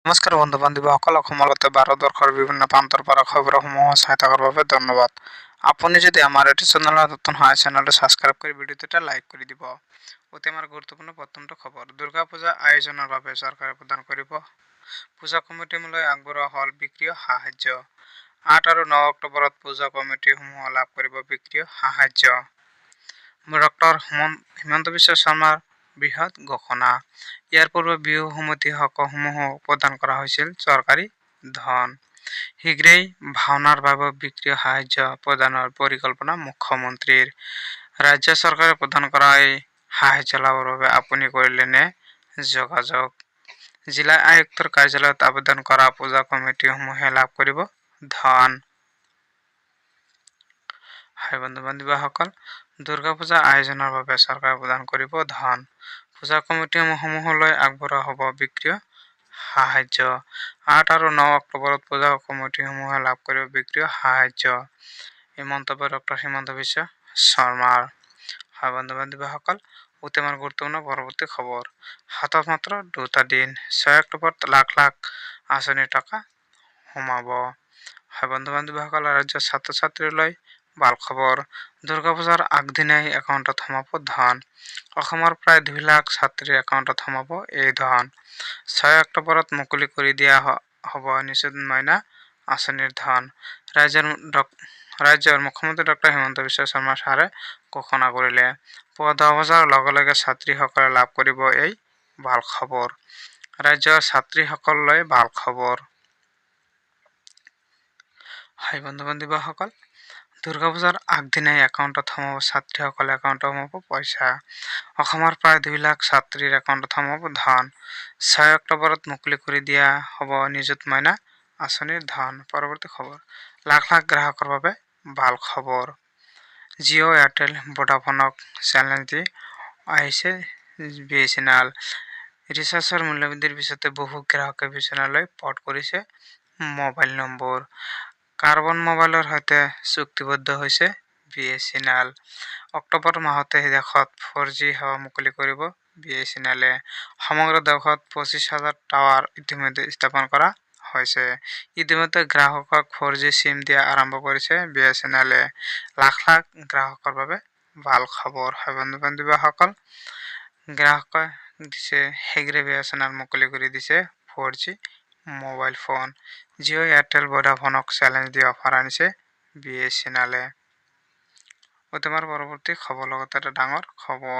নমস্কাৰ বন্ধু বান্ধৱীসকল, অসমলৈতে ভাৰতবৰ্ষৰ বিভিন্ন প্ৰান্তৰ পৰা খবৰসমূহ সহায়তা কৰাৰ বাবে ধন্যবাদ। আপুনি যদি আমাৰ এই চেনেলত নতুন হয়, চেনেলটো ছাবস্ক্ৰাইব কৰি ভিডিঅ'টো লাইক কৰি দিব। অতি আমাৰ গুৰুত্বপূৰ্ণ প্ৰথমটো খবৰ, দুৰ্গা পূজা আয়োজনৰ বাবে চৰকাৰে প্ৰদান কৰিব পূজা কমিটিলৈ আগবঢ়োৱা হল বিত্তীয় সাহায্য। 8 আৰু 9 অক্টোবৰত পূজা কমিটিসমূহ লাভ কৰিব বিত্তীয় সাহায্য। ডক্টৰ হিমন্ত বিশ্ব শৰ্মাৰ বৃহৎ ঘোষণা। ইয়াৰ পূৰ্বে বিহু সমিতিসমূহ প্ৰদান কৰা হৈছিল চৰকাৰী ধন। শীঘ্ৰেই ভাওনাৰ বাবে বিত্তীয় সাহায্য প্ৰদানৰ পৰিকল্পনা মুখ্যমন্ত্ৰীৰ। ৰাজ্য চৰকাৰে প্ৰদান কৰা এই সাহায্য লাভৰ বাবে আপুনি কৰিলে নে যোগাযোগ। জিলা আয়ুক্তৰ কাৰ্যালয়ত আবেদন কৰা পূজা কমিটিসমূহে লাভ কৰিব ধন। বন্ধু বান্ধৱীসকল, দুৰ্গা পূজা আয়োজনৰ বাবে চৰকাৰে প্ৰদান কৰিব ধন। পূজা কমিটিসমূহলৈ আগবঢ়োৱা হ'ব বিত্তীয় সাহায্য। 8 আৰু 9 অক্টোবৰত পূজা কমিটিসমূহে লাভ কৰিব বিত্তীয় সাহায্য। এই মন্তব্য ডক্টৰ হিমন্ত বিশ্ব শৰ্মাৰ। বন্ধু বান্ধৱীসকল, অতি আমাৰ গুৰুত্বপূৰ্ণ পৰৱৰ্তী খবৰ, হাতত মাত্ৰ 2টা দিন, 6 অক্টোবৰত লাখ লাখ আঁচনিৰ টকা সোমাব। বন্ধু বান্ধৱীসকল, ৰাজ্যৰ ছাত্ৰ ছাত্ৰীলৈ ভাল খবৰ, দুৰ্গা পূজাৰ আগদিনাই একাউণ্টত সোমাব ধন। অসমৰ প্ৰায় 2 লাখ ছাত্ৰীৰ একাউণ্টত সোমাব এই ধন। 6 অক্টোবৰত মুকলি কৰি দিয়া হ'ব নিযুত মইনা আঁচনিৰ ধন। ৰাজ্যৰ মুখ্যমন্ত্ৰী ডক্টৰ হিমন্ত বিশ্ব শৰ্মা ছাৰে ঘোষণা কৰিলে। পুৱা 10 বজাৰ লগে লগে ছাত্ৰীসকলে লাভ কৰিব এই ভাল খবৰ। ৰাজ্যৰ ছাত্ৰীসকললৈ ভাল খবৰ। বন্ধু বান্ধৱীসকল, দুৰ্গা পূজাৰ আগদিনাই একাউণ্টত সোমাব ছাত্ৰীসকলে একাউণ্টত সোমাব পইচা। অসমৰ প্ৰায় 2 লাখ ছাত্ৰীৰ একাউণ্টত সোমাব ধন। 6 অক্টোবৰত মুকলি কৰি দিয়া হ'ব নিযুত মইনা আঁচনিৰ ধন। পৰৱৰ্তী খবৰ, লাখ লাখ গ্ৰাহকৰ বাবে ভাল খবৰ। জিঅ' এয়াৰটেল ভোডাফোনক চেলেঞ্জ দি আহিছে BSNL। ৰিচাৰ্জৰ মূল্যবৃদ্ধিৰ পিছতে বহু গ্ৰাহকে BSNLলৈ পৰ্ট কৰিছে মোবাইল নম্বৰ। কাৰ্বন মোবাইলৰ সৈতে চুক্তিবদ্ধ হৈছে BSNL। অক্টোবৰ মাহতে দেশত 4G সেৱা মুকলি কৰিব BSNL-এ। সমগ্ৰ দেশত 25,000 টাৱাৰ ইতিমধ্যে স্থাপন কৰা হৈছে। ইতিমধ্যে গ্ৰাহকক 4G চিম দিয়া আৰম্ভ কৰিছে BSNL-এ। লাখ লাখ গ্ৰাহকৰ বাবে ভাল খবৰ। বন্ধু বান্ধৱীসকল, গ্ৰাহকে দিছে শীঘ্ৰে BSNL মুকলি কৰি দিছে 4G mobile phone. Jio' Airtel ভোডাফোনক চেলেঞ্জ দি অফাৰ আনিছে BSNL-এ। আমাৰ পৰৱৰ্তী খবৰ লগতে এটা ডাঙৰ খবৰ।